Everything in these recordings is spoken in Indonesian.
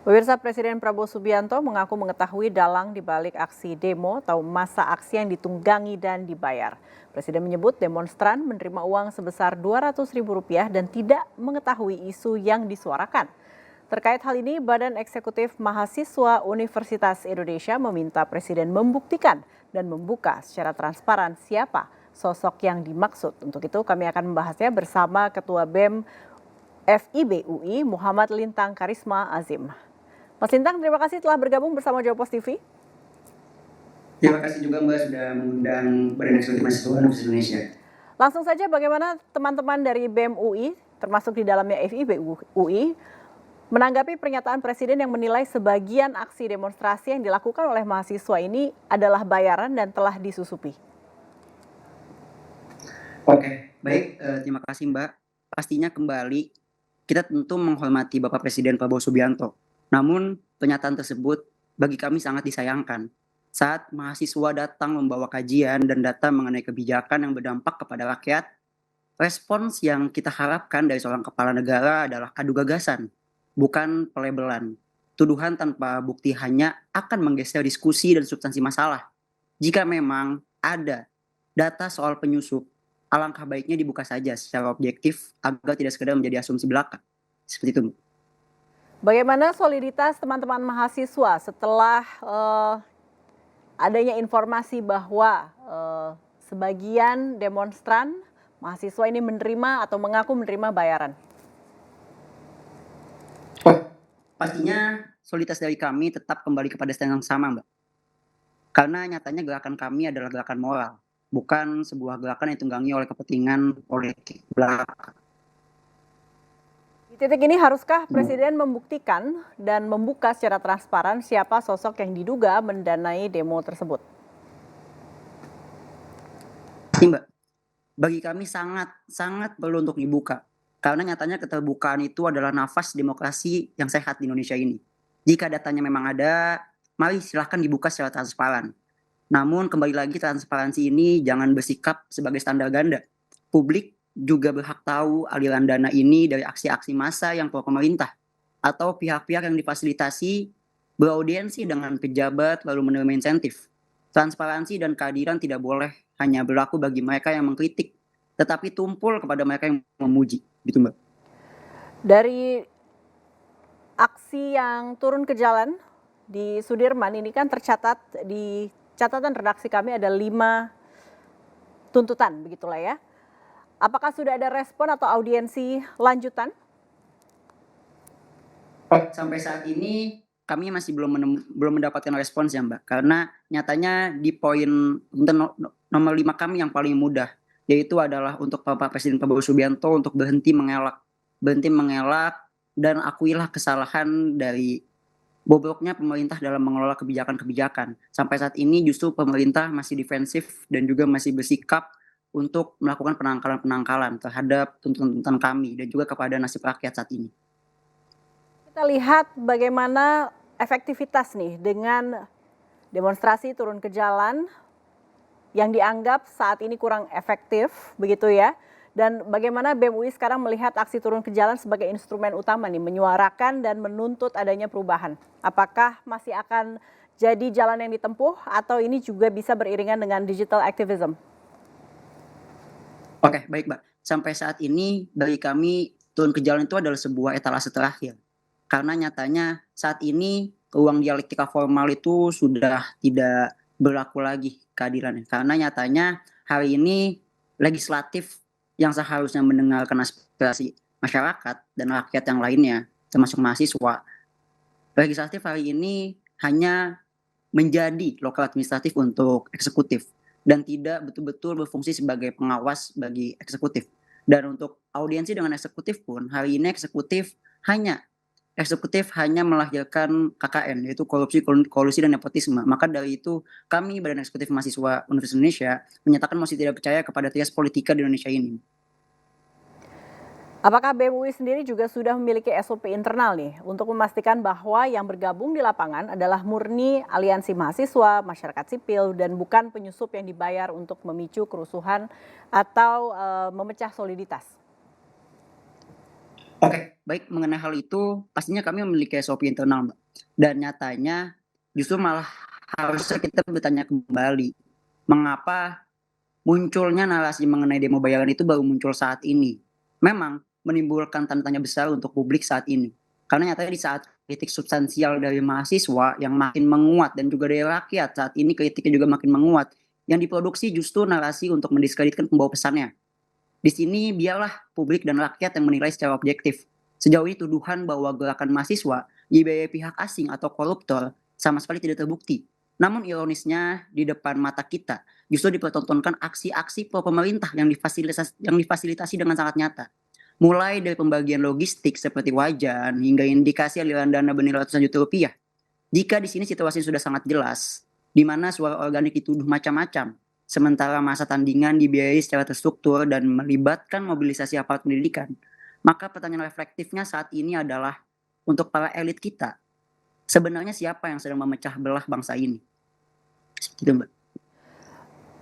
Pemirsa, Presiden Prabowo Subianto mengaku mengetahui dalang di balik aksi demo atau masa aksi yang ditunggangi dan dibayar. Presiden menyebut demonstran menerima uang sebesar Rp200.000 dan tidak mengetahui isu yang disuarakan. Terkait hal ini, Badan Eksekutif Mahasiswa Universitas Indonesia meminta Presiden membuktikan dan membuka secara transparan siapa sosok yang dimaksud. Untuk itu kami akan membahasnya bersama Ketua BEM FIB UI Muhammad Lintang Karisma Azim. Mas Lintang, terima kasih telah bergabung bersama Jawa Post TV. Terima kasih juga Mbak sudah mengundang Badan Eksekutif Mahasiswa Universitas Indonesia. Langsung saja, bagaimana teman-teman dari BEM UI, termasuk di dalamnya FIB UI, menanggapi pernyataan Presiden yang menilai sebagian aksi demonstrasi yang dilakukan oleh mahasiswa ini adalah bayaran dan telah disusupi? Oke, baik, terima kasih Mbak. Pastinya kembali kita tentu menghormati Bapak Presiden Prabowo Subianto. Namun pernyataan tersebut bagi kami sangat disayangkan. Saat mahasiswa datang membawa kajian dan data mengenai kebijakan yang berdampak kepada rakyat, respons yang kita harapkan dari seorang kepala negara adalah adu gagasan, bukan pelebelan. Tuduhan tanpa bukti hanya akan menggeser diskusi dan substansi masalah. Jika memang ada data soal penyusup, alangkah baiknya dibuka saja secara objektif agar tidak sekedar menjadi asumsi belaka. Seperti itu. Bagaimana soliditas teman-teman mahasiswa setelah adanya informasi bahwa sebagian demonstran mahasiswa ini menerima atau mengaku menerima bayaran? Pastinya soliditas dari kami tetap kembali kepada stand yang sama, Mbak. Karena nyatanya gerakan kami adalah gerakan moral, bukan sebuah gerakan yang ditunggangi oleh kepentingan politik belaka. Di titik ini haruskah Presiden membuktikan dan membuka secara transparan siapa sosok yang diduga mendanai demo tersebut? Ini Mbak, bagi kami sangat perlu untuk dibuka. Karena nyatanya keterbukaan itu adalah nafas demokrasi yang sehat di Indonesia ini. Jika datanya memang ada, mari silahkan dibuka secara transparan. Namun kembali lagi transparansi ini jangan bersikap sebagai standar ganda. Publik juga berhak tahu aliran dana ini dari aksi-aksi massa yang pro pemerintah atau pihak-pihak yang difasilitasi beraudiensi dengan pejabat lalu menerima insentif. Transparansi dan keadilan tidak boleh hanya berlaku bagi mereka yang mengkritik, tetapi tumpul kepada mereka yang memuji, gitu Mbak. Dari aksi yang turun ke jalan di Sudirman ini kan tercatat di catatan redaksi kami ada 5 tuntutan, begitulah ya. Apakah sudah ada respon atau audiensi lanjutan? Sampai saat ini kami masih belum mendapatkan respons ya Mbak, karena nyatanya di poin nomor 5 kami yang paling mudah, yaitu adalah untuk Bapak Presiden Prabowo Subianto untuk berhenti mengelak dan akuilah kesalahan dari bobroknya pemerintah dalam mengelola kebijakan-kebijakan. Sampai saat ini justru pemerintah masih defensif dan juga masih bersikap untuk melakukan penangkalan terhadap tuntutan kami dan juga kepada nasib rakyat saat ini. Kita lihat bagaimana efektivitas nih dengan demonstrasi turun ke jalan yang dianggap saat ini kurang efektif, begitu ya. Dan bagaimana BEM UI sekarang melihat aksi turun ke jalan sebagai instrumen utama nih, menyuarakan dan menuntut adanya perubahan. Apakah masih akan jadi jalan yang ditempuh atau ini juga bisa beriringan dengan digital activism? Oke, baik Mbak. Sampai saat ini bagi kami turun ke jalan itu adalah sebuah etalase terakhir. Karena nyatanya saat ini ruang dialektika formal itu sudah tidak berlaku lagi keadilannya. Karena nyatanya hari ini legislatif yang seharusnya mendengarkan aspirasi masyarakat dan rakyat yang lainnya, termasuk mahasiswa, legislatif hari ini hanya menjadi lokal administratif untuk eksekutif dan tidak betul-betul berfungsi sebagai pengawas bagi eksekutif. Dan untuk audiensi dengan eksekutif pun hari ini eksekutif hanya melahirkan KKN, yaitu korupsi, kolusi, dan nepotisme. Maka dari itu kami Badan Eksekutif Mahasiswa Universitas Indonesia menyatakan masih tidak percaya kepada trias politika di Indonesia ini. Apakah BEM UI sendiri juga sudah memiliki SOP internal nih untuk memastikan bahwa yang bergabung di lapangan adalah murni aliansi mahasiswa, masyarakat sipil, dan bukan penyusup yang dibayar untuk memicu kerusuhan atau memecah soliditas? Oke, baik mengenai hal itu pastinya kami memiliki SOP internal, Mbak. Dan nyatanya justru malah harusnya kita bertanya kembali, mengapa munculnya narasi mengenai demo bayaran itu baru muncul saat ini. Memang menimbulkan tanda tanya besar untuk publik saat ini. Karena nyatanya di saat kritik substansial dari mahasiswa yang makin menguat dan juga dari rakyat saat ini kritiknya juga makin menguat, yang diproduksi justru narasi untuk mendiskreditkan pembawa pesannya. Di sini biarlah publik dan rakyat yang menilai secara objektif. Sejauh ini tuduhan bahwa gerakan mahasiswa dibiayai pihak asing atau koruptor sama sekali tidak terbukti. Namun ironisnya di depan mata kita justru dipertontonkan aksi-aksi pro pemerintah yang difasilitasi dengan sangat nyata. Mulai dari pembagian logistik seperti wajan hingga indikasi aliran dana bernilai ratusan juta rupiah. Jika di sini situasi sudah sangat jelas, di mana suara organik dituduh macam-macam, sementara masa tandingan dibiayai secara terstruktur dan melibatkan mobilisasi aparat pendidikan, maka pertanyaan reflektifnya saat ini adalah untuk para elit kita, sebenarnya siapa yang sedang memecah belah bangsa ini? Seperti itu, Mbak.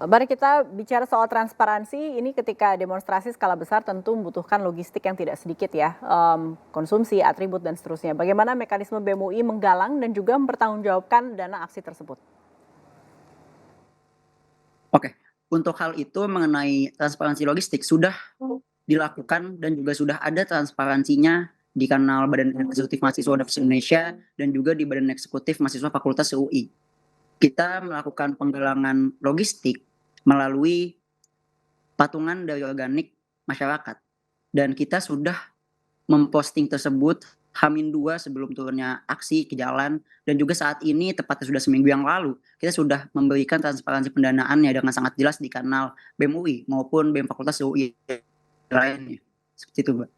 Mari kita bicara soal transparansi. Ini ketika demonstrasi skala besar tentu membutuhkan logistik yang tidak sedikit ya, konsumsi, atribut dan seterusnya. Bagaimana mekanisme BEM UI menggalang dan juga mempertanggungjawabkan dana aksi tersebut? Oke, untuk hal itu mengenai transparansi logistik sudah dilakukan dan juga sudah ada transparansinya di kanal Badan Eksekutif Mahasiswa Universitas Indonesia dan juga di Badan Eksekutif Mahasiswa Fakultas UI. Kita melakukan penggalangan logistik melalui patungan dari organik masyarakat. Dan kita sudah memposting tersebut H-2 sebelum turunnya aksi ke jalan, dan juga saat ini tepatnya sudah seminggu yang lalu kita sudah memberikan transparansi pendanaannya dengan sangat jelas di kanal BEM UI maupun BEM Fakultas UI lainnya. Seperti itu, Mbak.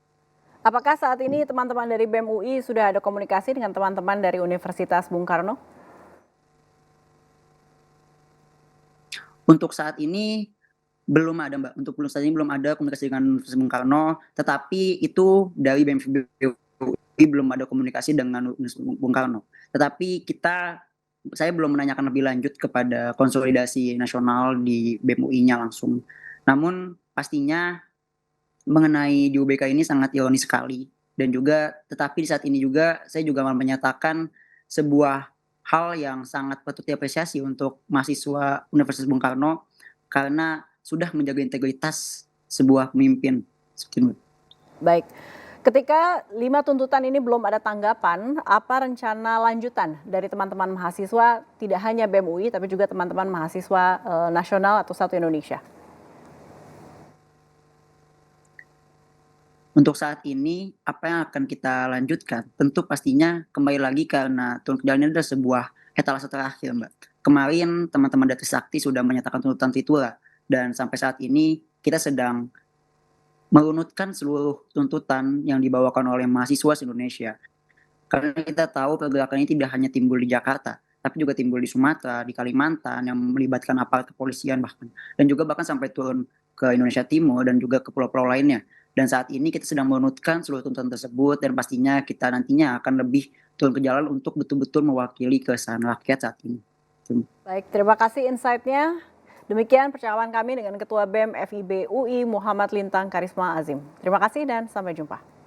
Apakah saat ini teman-teman dari BEM UI sudah ada komunikasi dengan teman-teman dari Universitas Bung Karno? Untuk saat ini belum ada, Mbak. Untuk saat ini belum ada komunikasi dengan Universitas Bung Karno, tetapi itu dari BEM UI belum ada komunikasi dengan Universitas Bung Karno. Tetapi saya belum menanyakan lebih lanjut kepada konsolidasi nasional di BEM UI-nya langsung. Namun pastinya mengenai di UBK ini sangat ironis sekali, dan juga tetapi di saat ini juga saya juga menyatakan sebuah hal yang sangat patut diapresiasi untuk mahasiswa Universitas Bung Karno karena sudah menjaga integritas sebuah pemimpin. Seperti itu. Baik, ketika 5 tuntutan ini belum ada tanggapan, apa rencana lanjutan dari teman-teman mahasiswa, tidak hanya BEM UI tapi juga teman-teman mahasiswa nasional atau satu Indonesia? Untuk saat ini, apa yang akan kita lanjutkan? Tentu pastinya kembali lagi karena turun ke jalan ini adalah sebuah etalase terakhir, Mbak. Kemarin teman-teman dari Trisakti sudah menyatakan tuntutan Tripura, dan sampai saat ini kita sedang merunutkan seluruh tuntutan yang dibawakan oleh mahasiswa Indonesia. Karena kita tahu pergerakan ini tidak hanya timbul di Jakarta, tapi juga timbul di Sumatera, di Kalimantan, yang melibatkan aparat kepolisian bahkan. Dan juga bahkan sampai turun ke Indonesia Timur dan juga ke pulau-pulau lainnya. Dan saat ini kita sedang menurunkan seluruh tuntutan tersebut, dan pastinya kita nantinya akan lebih turun ke jalan untuk betul-betul mewakili keresahan rakyat saat ini. Baik, terima kasih insight-nya. Demikian percakapan kami dengan Ketua BEM FIB UI Muhammad Lintang Karisma Azim. Terima kasih dan sampai jumpa.